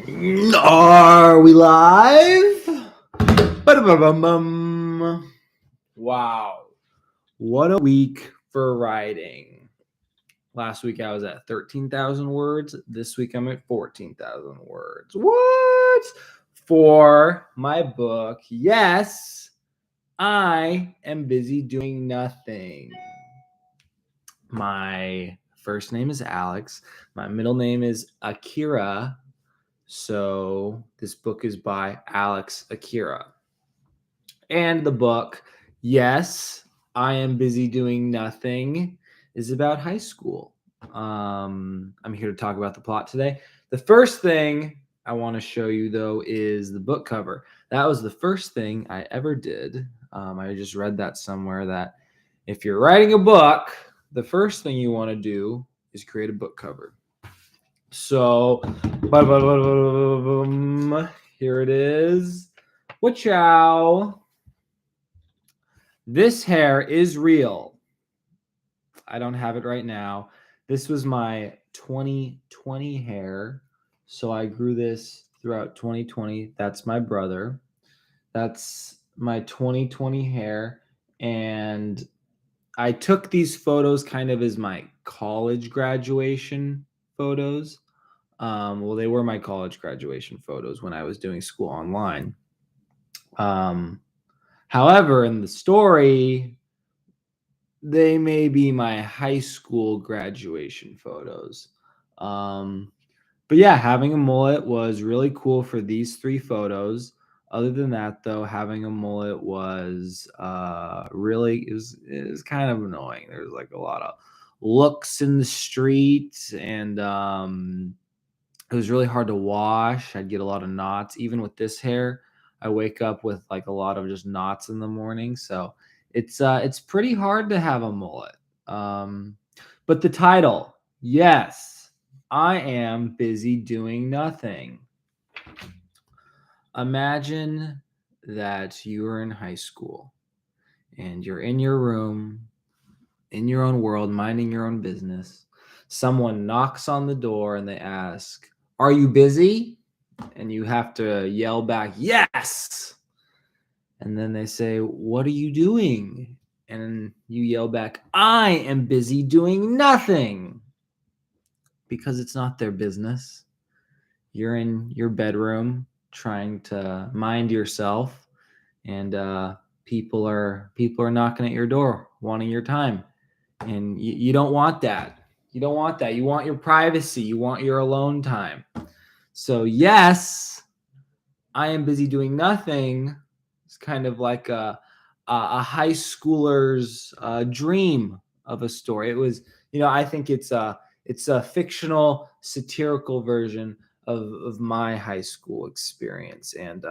Are we live? Ba-da-ba-bum-bum. Wow. What a week for writing. Last week I was at 13,000 words. This week I'm at 14,000 words. What? For my book, yes, I am busy doing nothing. My first name is Alex. My middle name is Akira. So this book is by Alex Akira. And the book, yes, I am busy doing nothing, is about high school. I'm here to talk about the plot today. The first thing I want to show you, though, is the book cover. That was the first thing I ever did. I just read that somewhere that if you're writing a book, the first thing you want to do is create a book cover. So, here it is. Wachow. This hair is real. I don't have it right now. This was my 2020 hair. So I grew this throughout 2020. That's my brother. That's my 2020 hair. And I took these photos kind of as my college graduation photos. Well, they were my college graduation photos when I was doing school online. However, in the story, they may be my high school graduation photos. But yeah, having a mullet was really cool for these three photos. Other than that, though, having a mullet was really it was kind of annoying. There's like a lot of looks in the street, and it was really hard to wash. I'd get a lot of knots. Even with this hair, I wake up with like a lot of just knots in the morning. So it's pretty hard to have a mullet. But the title, yes, I am busy doing nothing. Imagine that you are in high school and you're in your room, in your own world, minding your own business. Someone knocks on the door and they ask, "Are you busy?" And you have to yell back, "Yes." And then they say, "What are you doing?" And you yell back, "I am busy doing nothing." Because it's not their business. You're in your bedroom trying to mind yourself, and people are knocking at your door wanting your time. And you don't want that. You don't want that. You want your privacy. You want your alone time. So yes, I am busy doing nothing. It's kind of like a high schooler's dream of a story. It was, I think it's a fictional satirical version of my high school experience. And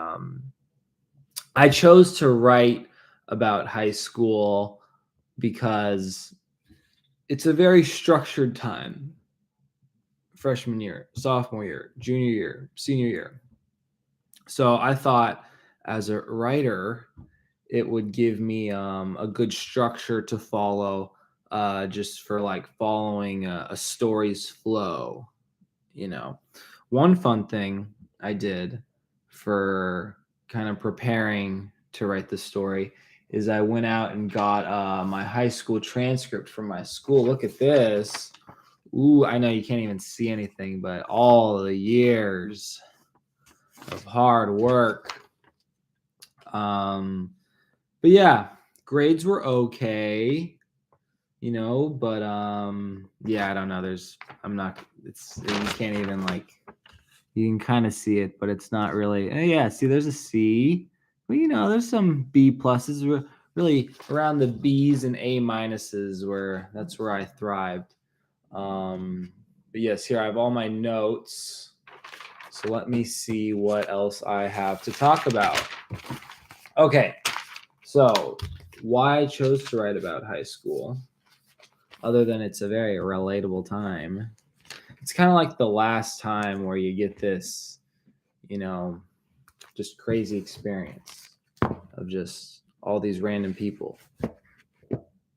I chose to write about high school because it's a very structured time. Freshman year, sophomore year, junior year, senior year. So I thought as a writer, it would give me a good structure to follow, just for like following a story's flow. One fun thing I did for kind of preparing to write the story is I went out and got my high school transcript from my school. Look at this. Ooh, I know you can't even see anything, but all the years of hard work. But yeah, grades were okay, but yeah, I don't know. You can't even you can kind of see it, but it's not really. Yeah, see, there's a C. But there's some B pluses. Really around the B's and A minuses that's where I thrived. But yes, here I have all my notes. So let me see what else I have to talk about. Okay, so why I chose to write about high school, other than it's a very relatable time, it's kind of like the last time where you get this, just crazy experience of just all these random people.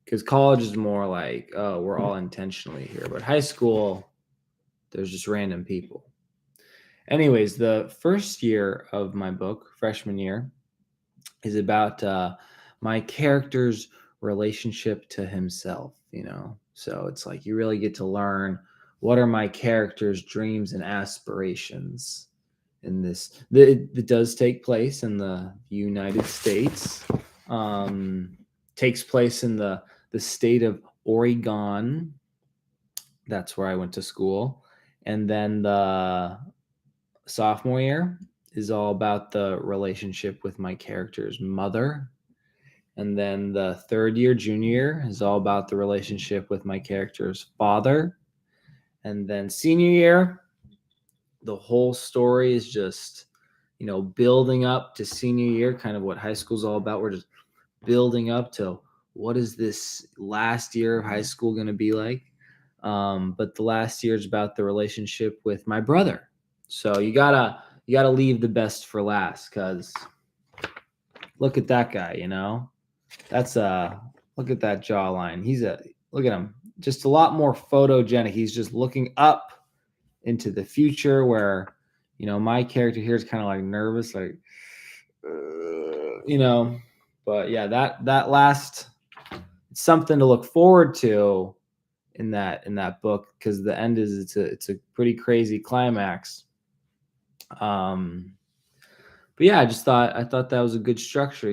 Because college is more like, oh, we're all intentionally here. But high school, there's just random people. Anyways, the first year of my book, freshman year, is about my character's relationship to himself, So it's like you really get to learn what are my character's dreams and aspirations in this. It does take place in the United States. Um, Takes place in the state of Oregon. That's where I went to school. And then the sophomore year is all about the relationship with my character's mother. And then the third year, junior year, is all about the relationship with my character's father. And then senior year, the whole story is just, building up to senior year, kind of what high school is all about. We're just building up to what is this last year of high school going to be like. But the last year is about the relationship with my brother. So you gotta leave the best for last, because look at that guy, That's look at that jawline. Look at him. Just a lot more photogenic. He's just looking up into the future where, my character here is kind of like nervous, like you know, but yeah, that last it's something to look forward to in that book, because the end is it's a pretty crazy climax. Um but yeah, I thought that was a good structure,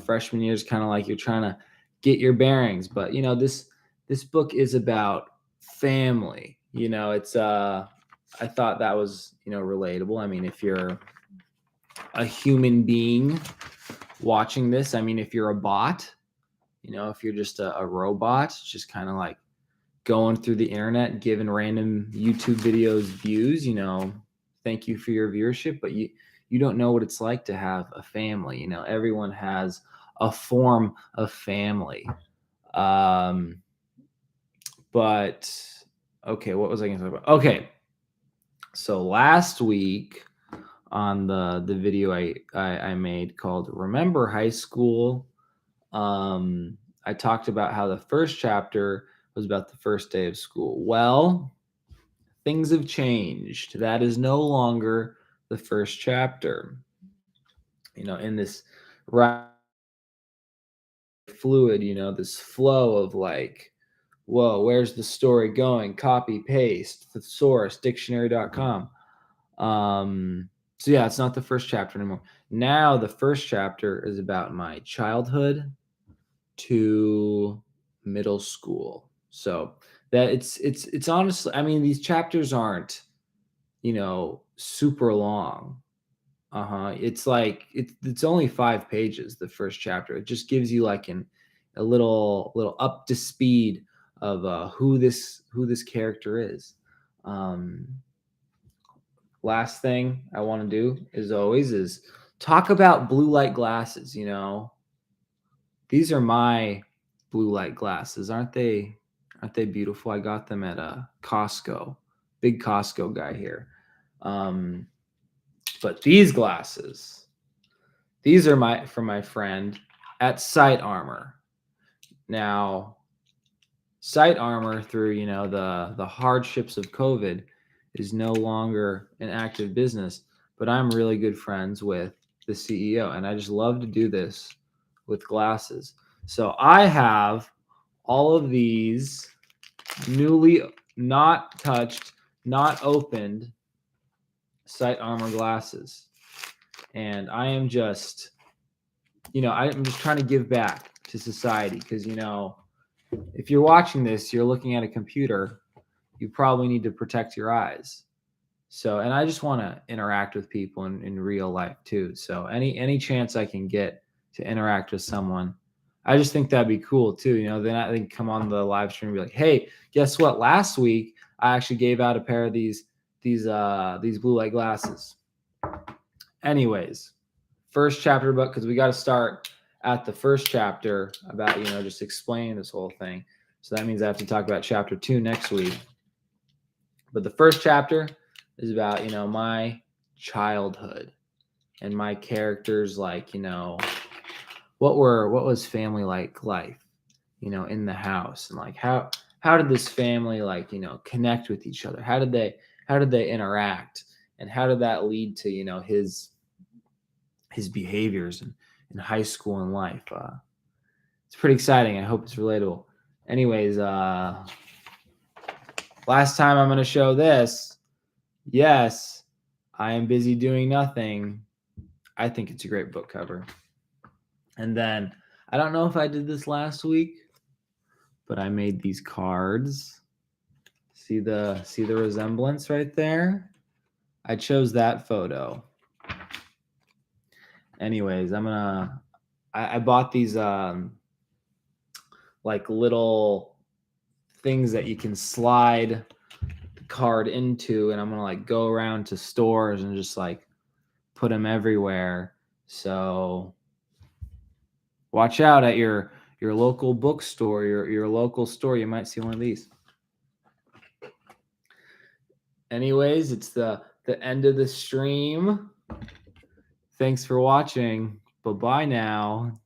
freshman year is kind of like you're trying to get your bearings, but this book is about family. It's I thought that was, relatable. I mean, if you're a human being watching this, I mean, if you're a bot, if you're just a robot, just kind of like going through the internet, giving random YouTube videos views, thank you for your viewership, but you don't know what it's like to have a family. Everyone has a form of family. Um, but okay, what was I going to talk about? Okay, so last week on the video I made called "Remember High School," I talked about how the first chapter was about the first day of school. Well, things have changed. That is no longer the first chapter. In this fluid, this flow of like, whoa, where's the story going? Copy, paste, the source, dictionary.com. So yeah, it's not the first chapter anymore. Now the first chapter is about my childhood to middle school. So that it's honestly, I mean, these chapters aren't, super long. It's like it's only 5 pages, the first chapter. It just gives you like a little up to speed of who this character is. Um Last thing I want to do is always is talk about blue light glasses. These are my blue light glasses. Aren't they beautiful? I got them at a Costco. Big Costco guy here. Um but these glasses, these are from my friend at Sight Armor. Now, Sight Armor, through the hardships of COVID, is no longer an active business, but I'm really good friends with the CEO, and I just love to do this with glasses. So I have all of these newly not touched, not opened Sight Armor glasses, and I'm just trying to give back to society, because if you're watching this, you're looking at a computer, you probably need to protect your eyes. So, and I just want to interact with people in real life too. So any chance I can get to interact with someone, I just think that'd be cool too. Then I think come on the live stream and be like, hey, guess what? Last week I actually gave out a pair of these blue light glasses. Anyways, first chapter book, because we got to start at the first chapter about just explaining this whole thing. So that means I have to talk about chapter 2 next week. But the first chapter is about my childhood and my characters, like what was family like life in the house, and like how did this family like connect with each other, how did How did they interact? And how did that lead to, his behaviors in high school and life? It's pretty exciting. I hope it's relatable. Anyways, last time I'm going to show this. Yes, I am busy doing nothing. I think it's a great book cover. And then, I don't know if I did this last week, but I made these cards. See the resemblance right there? I chose that photo. Anyways, I bought these like little things that you can slide the card into, and I'm gonna like go around to stores and just like put them everywhere. So watch out at your local bookstore, your local store. You might see one of these. Anyways, it's the end of the stream. Thanks for watching. Bye-bye now.